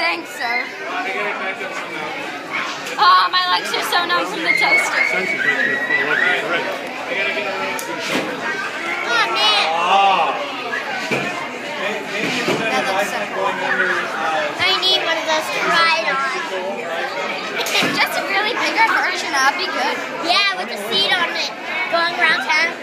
think so. Oh, my legs are so numb from the toaster. Oh, man. That looks so cool. I need one of those to ride on. Just a really bigger version, that'd be good. Yeah, with a seat on it, going around town.